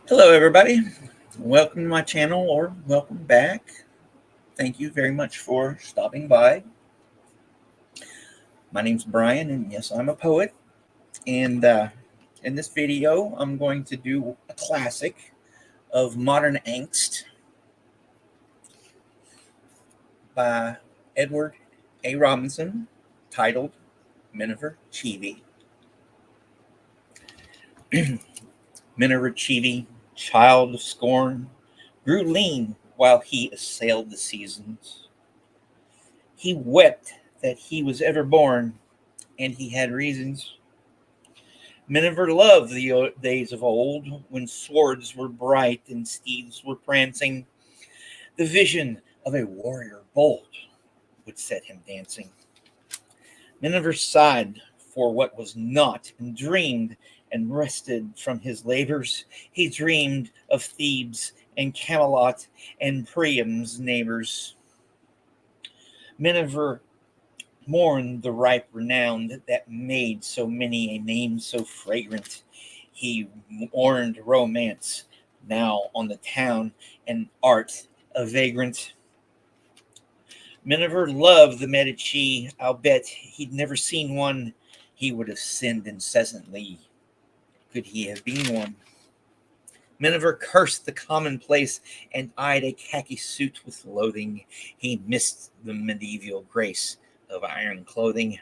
Hello, everybody. Welcome to my channel or welcome back. Thank you very much for stopping by. My name's Brian, and yes, I'm a poet. And in this video, I'm going to do a classic of modern angst by Edwin A Robinson, titled Miniver Cheevy. Miniver Cheevy, child of scorn, grew lean while he assailed the seasons. He wept that he was ever born, and he had reasons. Miniver loved the days of old, when swords were bright and steeds were prancing. The vision of a warrior bold would set him dancing. Miniver sighed for what was not, and dreamed and rested from his labors. He dreamed of Thebes and Camelot and Priam's neighbors. Miniver mourned the ripe renown that made so many a name so fragrant. He mourned romance, now on the town, and art a vagrant. Miniver loved the Medici. I'll bet he'd never seen one. He would have sinned incessantly, could he have been one. Miniver cursed the commonplace and eyed a khaki suit with loathing. He missed the medieval grace of iron clothing.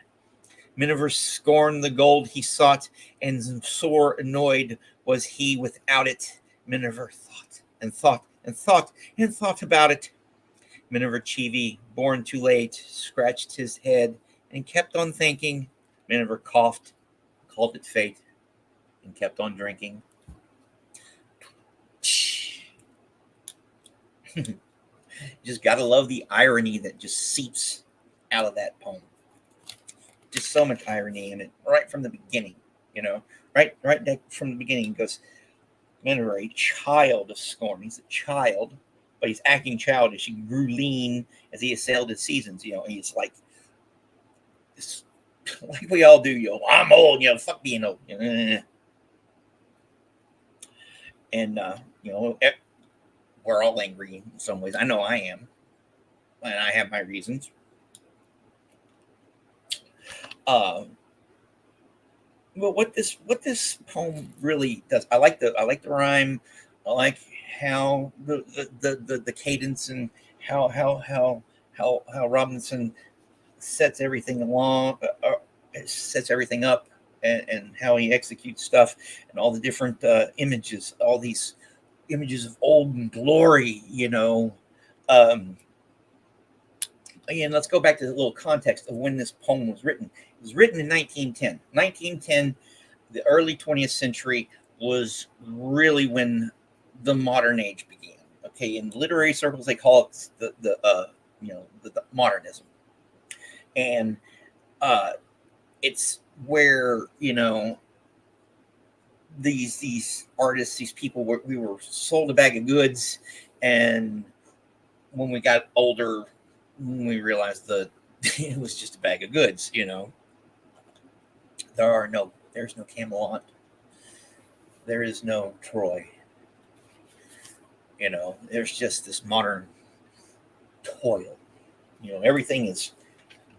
Miniver scorned the gold he sought, and sore annoyed was he without it. Miniver thought and thought and thought and thought about it. Miniver Cheevy, born too late, scratched his head and kept on thinking. Miniver coughed, called it fate, and kept on drinking. You just gotta love the irony that just seeps out of that poem. Just so much irony in it, right from the beginning. Right from the beginning, it goes, Miniver, a child of scorn. He's a child, but he's acting childish. He grew lean as he assailed his seasons. He's like we all do. I'm old. Fuck being old. And we're all angry in some ways. I know I am, and I have my reasons. But what this poem really does, I like the rhyme. I like how the cadence, and how Robinson sets everything sets everything up, and how he executes stuff, and all the different images, all these images of old glory. Again, let's go back to the little context of when this poem was written. It was written in 1910. 1910, the early 20th century, was really when the modern age began. Okay, in literary circles, they call it the modernism, and it's where these artists, these people, we were sold a bag of goods, and when we got older, we realized that it was just a bag of goods. There's no Camelot, there is no Troy. There's just this modern toil. Everything is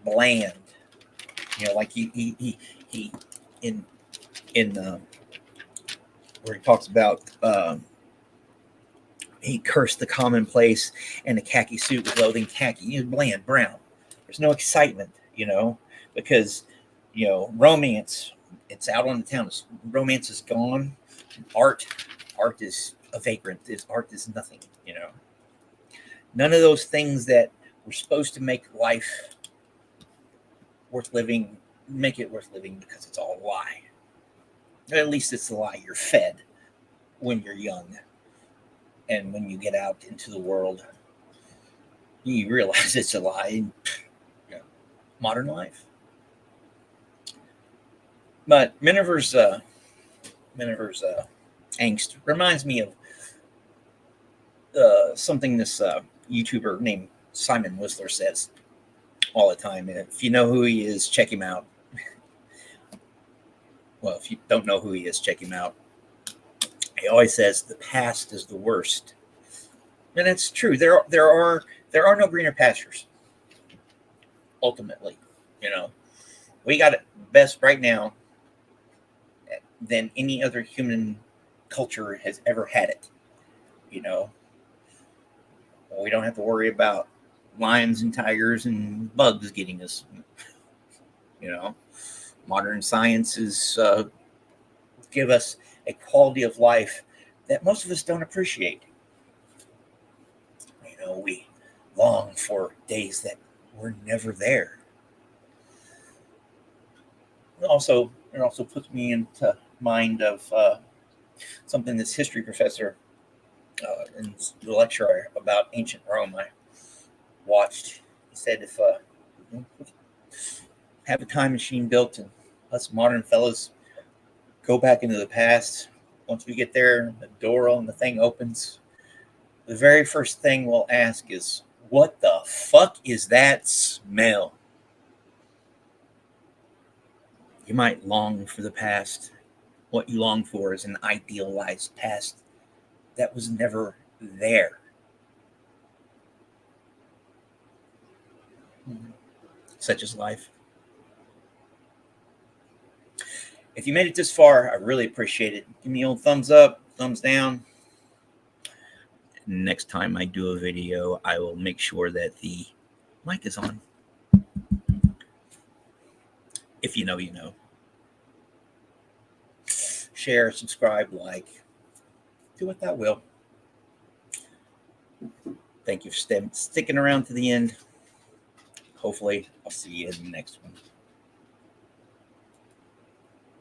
bland. Like he in where he talks about he cursed the commonplace and a khaki suit with loathing. Khaki, bland, brown. There's no excitement, because romance, it's out on the town. Romance is gone. Art is a vagrant. Art is nothing. None of those things that were supposed to make life worth living make it worth living, because it's all a lie. At least it's a lie you're fed when you're young. And when you get out into the world, you realize it's a lie. Modern life. But Miniver's angst reminds me of something this YouTuber named Simon Whistler says all the time. And if you know who he is, check him out. Well, if you don't know who he is, check him out. He always says the past is the worst, and that's true. There are no greener pastures. Ultimately, you know, we got it best right now than any other human culture has ever had it. You know, we don't have to worry about lions and tigers and bugs getting us. You know, modern sciences give us a quality of life that most of us don't appreciate. You know, we long for days that were never there. It also puts me into mind of something this history professor in the lecture about ancient Rome I watched. He said if have a time machine built and us modern fellas go back into the past, once we get there, the door on the thing opens. The very first thing we'll ask is, what the fuck is that smell? You might long for the past. What you long for is an idealized past that was never there. Such is life. If you made it this far, I really appreciate it. Give me a old thumbs up, thumbs down. Next time I do a video, I will make sure that the mic is on. If you know, you know. Share, subscribe, like. Do what that will. Thank you for sticking around to the end. Hopefully, I'll see you in the next one.